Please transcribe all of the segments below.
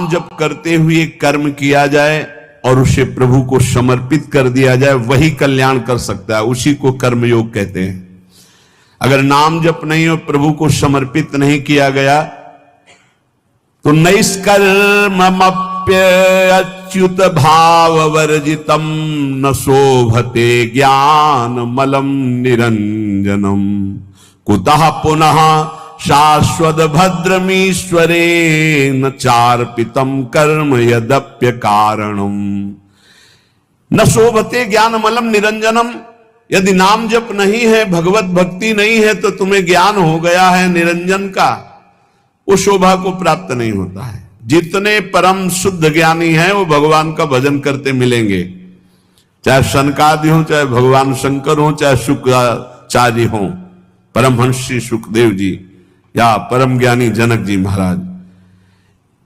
जप करते हुए कर्म किया जाए और उसे प्रभु को समर्पित कर दिया जाए, वही कल्याण कर सकता है, उसी को कर्मयोग कहते हैं। अगर नाम जप नहीं और प्रभु को समर्पित नहीं किया गया तो नैष्कर्मप्यच्युत भाव वर्जितम न शोभते ज्ञान मलम निरंजनम कुतः पुनः शाश्वत भद्रमीश्वरे न चार्पितम कर्म यद्यप्य कारणम। न शोभते ज्ञान मलम निरंजनम, यदि नाम जप नहीं है, भगवत भक्ति नहीं है, तो तुम्हें ज्ञान हो गया है निरंजन का, वो शोभा को प्राप्त नहीं होता है। जितने परम शुद्ध ज्ञानी हैं वो भगवान का भजन करते मिलेंगे, चाहे सनकादि हो, चाहे भगवान शंकर हो, चाहे शुक्राचार्य हो, परमहंस श्री सुखदेव जी या परम ज्ञानी जनक जी महाराज।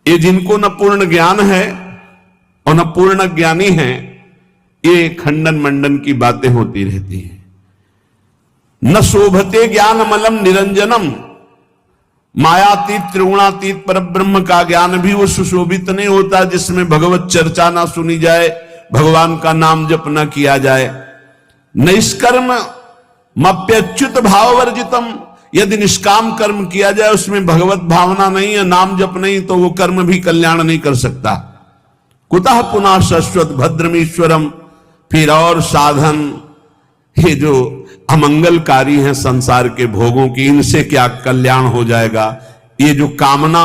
ये जिनको न पूर्ण ज्ञान है और न पूर्ण ज्ञानी है, ये खंडन मंडन की बातें होती रहती हैं। न शोभते ज्ञान मलम निरंजनम, मायातीत त्रिगुणातीत पर ब्रह्म का ज्ञान भी वो सुशोभित नहीं होता जिसमें भगवत चर्चा ना सुनी जाए, भगवान का नाम जप न किया जाए। निष्कर्म मप्यच्युत भाव वर्जितम, यदि निष्काम कर्म किया जाए उसमें भगवत भावना नहीं है, नाम जप नहीं, तो वो कर्म भी कल्याण नहीं कर सकता। कुतः पुनः शाश्वत भद्रमीश्वरम, फिर और साधन ये जो अमंगलकारी हैं संसार के भोगों की, इनसे क्या कल्याण हो जाएगा। ये जो कामना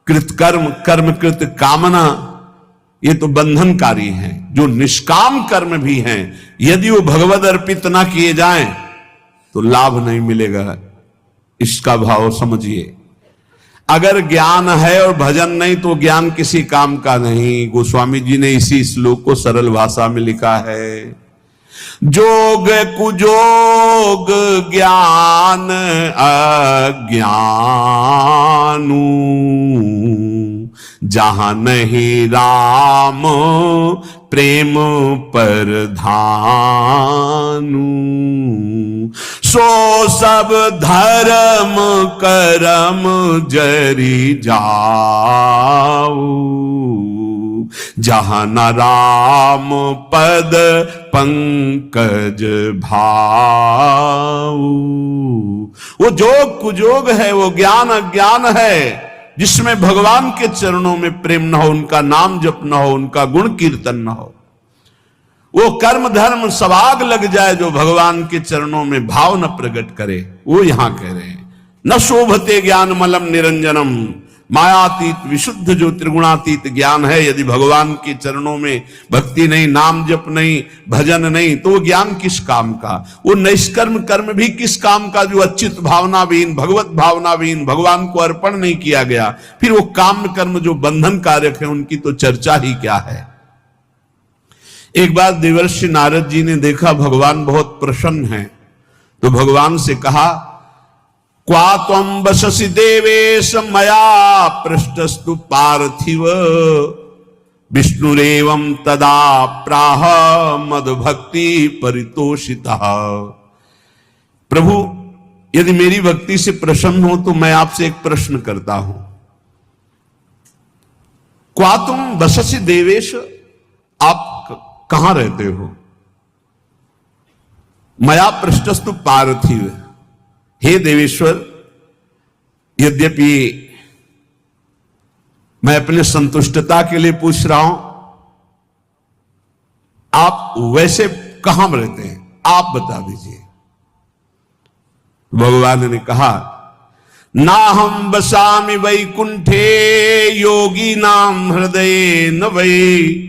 कृत कर्म, कर्म कृत कामना, ये तो बंधनकारी हैं। जो निष्काम कर्म भी हैं, यदि वो भगवद अर्पित ना किए जाएं तो लाभ नहीं मिलेगा। इसका भाव समझिए। अगर ज्ञान है और भजन नहीं तो ज्ञान किसी काम का नहीं। गोस्वामी जी ने इसी श्लोक को सरल भाषा में लिखा है, जोग कुजोग ज्ञान अज्ञानू, जहां नहीं राम प्रेम पर धानु, सो सब धर्म करम जरी जाऊ, जहां न राम पद पंकज भाऊ। वो जोग कुजोग है, वो ज्ञान अज्ञान है, जिसमें भगवान के चरणों में प्रेम न हो, उनका नाम जप न हो, उनका गुण कीर्तन न हो। वो कर्म धर्म सवाग लग जाए जो भगवान के चरणों में भाव न प्रकट करे, वो यहां कह रहे हैं। न शोभते ज्ञान मलम निरंजनम, मायातीत विशुद्ध जो त्रिगुणातीत ज्ञान है, यदि भगवान के चरणों में भक्ति नहीं, नाम जप नहीं, भजन नहीं, तो वो ज्ञान किस काम का। वो निष्कर्म कर्म भी किस काम का, जो अच्युत भावनाविहीन, भगवत भावनाविहीन, भगवान को अर्पण नहीं किया गया। फिर वो काम कर्म जो बंधन कारक है, उनकी तो चर्चा ही क्या है। एक बार देवर्षि नारद जी ने देखा भगवान बहुत प्रसन्न हैं, तो भगवान से कहा, क्वा त्वं वससि देवेश मया पृष्ठस्तु पार्थिव, विष्णुरेवं तदा प्राह मद्भक्ति परितोषितः। प्रभु यदि मेरी भक्ति से प्रसन्न हो तो मैं आपसे एक प्रश्न करता हूं, क्वा तुम वससि देवेश, आप कहां रहते हो। मया पृष्ठस्तु पार्थिव, हे देवेश्वर, यद्यपि मैं अपने संतुष्टता के लिए पूछ रहा हूं, आप वैसे कहां रहते हैं, आप बता दीजिए। भगवान ने कहा, ना हम बसामि वैकुंठे योगी नाम हृदय न वै,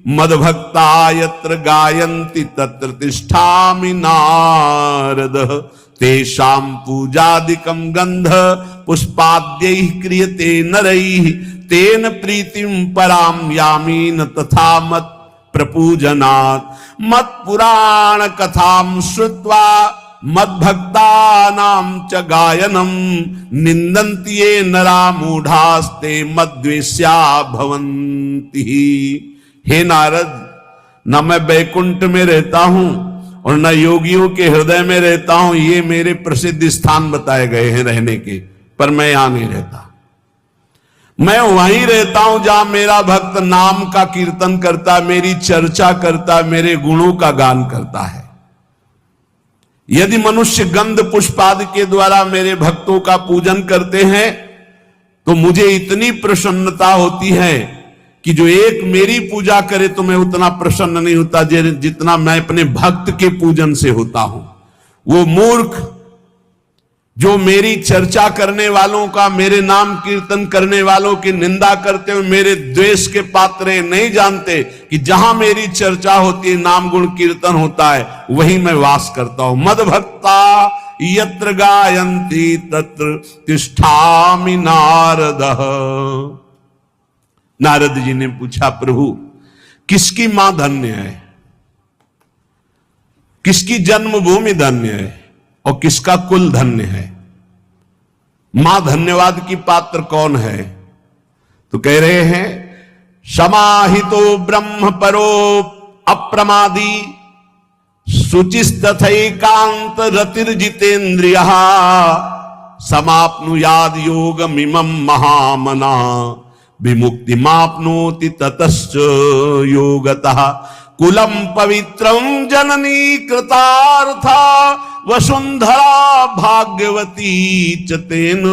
मद्भक्ता यत्र गायन्ति तत्र तिष्ठामि नारद, तेषां पूजादिकं गंध पुष्पाद्यैः क्रियते नरैः, तेन प्रीतिं परां यामि न तथा मत् प्रपूजनात्। मत् पुराण कथां श्रुत्वा मद्भक्तानां च गायनं, निन्दन्ति ये नरा मूढ़ास्ते मद्वेष्या भवन्ति। हे नारद, न मैं बैकुंठ में रहता हूं और न योगियों के हृदय में रहता हूं, ये मेरे प्रसिद्ध स्थान बताए गए हैं रहने के, पर मैं यहां नहीं रहता। मैं वहीं रहता हूं जहां मेरा भक्त नाम का कीर्तन करता, मेरी चर्चा करता, मेरे गुणों का गान करता है। यदि मनुष्य गंध पुष्पादि के द्वारा मेरे भक्तों का पूजन करते हैं तो मुझे इतनी प्रसन्नता होती है कि जो एक मेरी पूजा करे तो मैं उतना प्रसन्न नहीं होता जितना मैं अपने भक्त के पूजन से होता हूं। वो मूर्ख जो मेरी चर्चा करने वालों का, मेरे नाम कीर्तन करने वालों की निंदा करते हुए मेरे द्वेष के पात्र नहीं जानते कि जहां मेरी चर्चा होती है, नाम गुण कीर्तन होता है, वहीं मैं वास करता हूं। मद भक्ता यत्र गायन्ति तत्र तिष्ठामि नारदः। नारद जी ने पूछा, प्रभु किसकी मां धन्य है, किसकी जन्मभूमि धन्य है और किसका कुल धन्य है? मां धन्यवाद की पात्र कौन है? तो कह रहे हैं, समाहितो ब्रह्म परो अप्रमादी शुचिस्तथैकांत रतिर्जितेन्द्रियः समाप्नुयाद योगमिमं महामना विमुक्तिमाप्नोति ततश्च योगतः कुलम पवित्रम जननी कृतार्था वसुंधरा भाग्यवती च तेन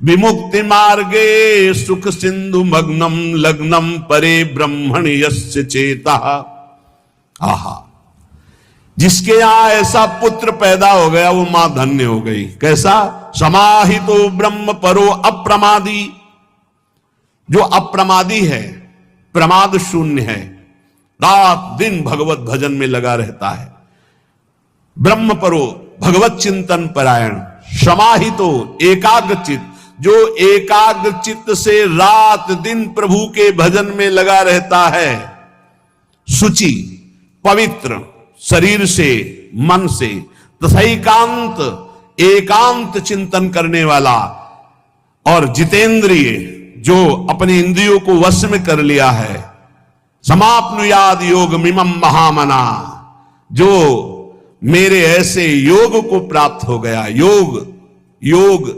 विमुक्ति मार्गे सुख सिंधु मग्नम लग्नम परे ब्रह्मणि यस्य चेतः। आहा, जिसके यहां ऐसा पुत्र पैदा हो गया वो मां धन्य हो गई। कैसा? समाहितो ब्रह्म परो अप्रमादी, जो अप्रमादी है, प्रमाद शून्य है, रात दिन भगवत भजन में लगा रहता है। ब्रह्म परो, भगवत चिंतन परायण। समाहितो, एकाग्रचित, जो एकाग्रचित से रात दिन प्रभु के भजन में लगा रहता है। शुचि, पवित्र, शरीर से मन से, तथा एकांत, एकांत चिंतन करने वाला, और जितेंद्रिय, जो अपने इंद्रियों को वश में कर लिया है। समाप्नुयाद योग मिमम महामना, जो मेरे ऐसे योग को प्राप्त हो गया। योग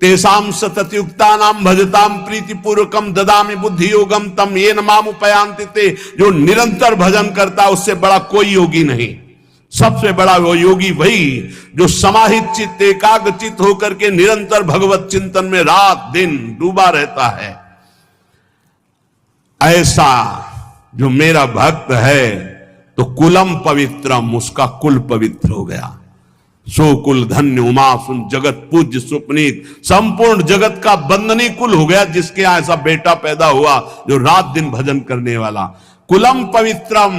तेसाम सततयुक्ता नाम भजताम प्रीति पूर्वकम ददामि बुद्धि योगम तम येन माम उपयांति ते। जो निरंतर भजन करता उससे बड़ा कोई योगी नहीं। सबसे बड़ा वो योगी वही जो समाहित चित्त, एकाग्र चित्त होकर के निरंतर भगवत चिंतन में रात दिन डूबा रहता है। ऐसा जो मेरा भक्त है तो कुलम पवित्रम, उसका कुल पवित्र हो गया। सो कुल धन्य उमासुन जगत पूज्य सुपनीत, संपूर्ण जगत का बंदनी कुल हो गया जिसके यहां ऐसा बेटा पैदा हुआ जो रात दिन भजन करने वाला। कुलम पवित्रम,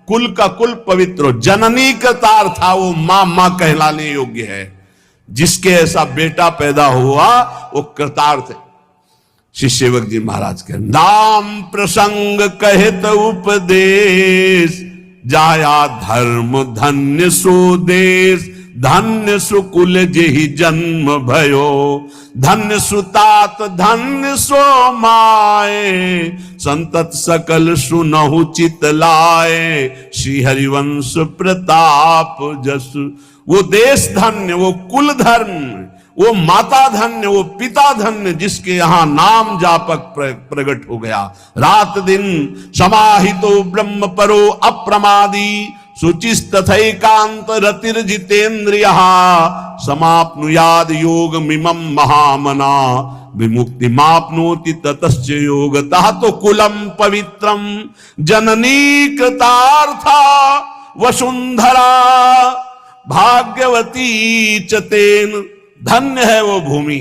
कुल का कुल पवित्र। जननी कृतार था, वो मां कहलाने योग्य है। जिसके ऐसा बेटा पैदा हुआ वो कृतार्थ है। श्री सेवक जी महाराज के नाम प्रसंग कहत उपदेश, जाया धर्म धन्य सो देश। धन्य सुकुल जेहि जन्म भयो, धन्य सुतात धन्य सो माए। संतत सकल सुनहु चित लाए, श्री हरिवंश प्रताप जस। वो देश धन्य, वो कुल धर्म, वो माता धन्य, वो पिता धन्य, जिसके यहां नाम जापक प्रकट हो गया। रात दिन समाहितो ब्रह्म परो अप्रमादी, शुचिस्तथैकांत रतिर्जितेन्द्रियः समाप्नुयाद योग मिमं महामना विमुक्ति माप्नोति ततश्च योगतः। तो कुलम पवित्रम जननी कृतार्था वसुंधरा भाग्यवती च तेन। धन्य है वो भूमि,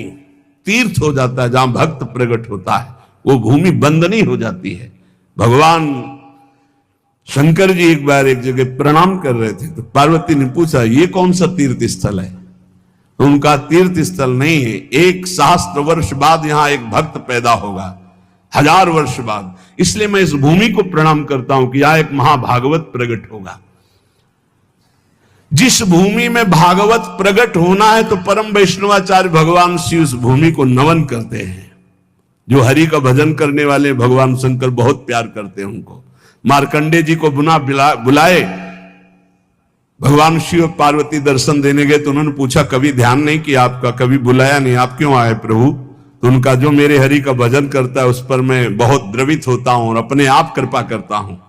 तीर्थ हो जाता है जहां भक्त प्रकट होता है, वो भूमि बंदनी हो जाती है। भगवान शंकर जी एक बार एक जगह प्रणाम कर रहे थे तो पार्वती ने पूछा ये कौन सा तीर्थ स्थल है? तो उनका तीर्थ स्थल नहीं है, 1 सहस्त्र वर्ष बाद यहां एक भक्त पैदा होगा, 1000 वर्ष बाद, इसलिए मैं इस भूमि को प्रणाम करता हूं कि यहां एक महाभागवत प्रकट होगा। जिस भूमि में भागवत प्रकट होना है तो परम वैष्णवाचार्य भगवान शिव उस भूमि को नमन करते हैं। जो हरि का भजन करने वाले भगवान शंकर बहुत प्यार करते हैं उनको। मार्कंडे जी को बुलाए, भगवान शिव पार्वती दर्शन देने गए तो उन्होंने पूछा कभी ध्यान नहीं किया आपका, कभी बुलाया नहीं, आप क्यों आए प्रभु? तो उनका जो मेरे हरि का भजन करता है उस पर मैं बहुत द्रवित होता हूं और अपने आप कृपा करता हूं।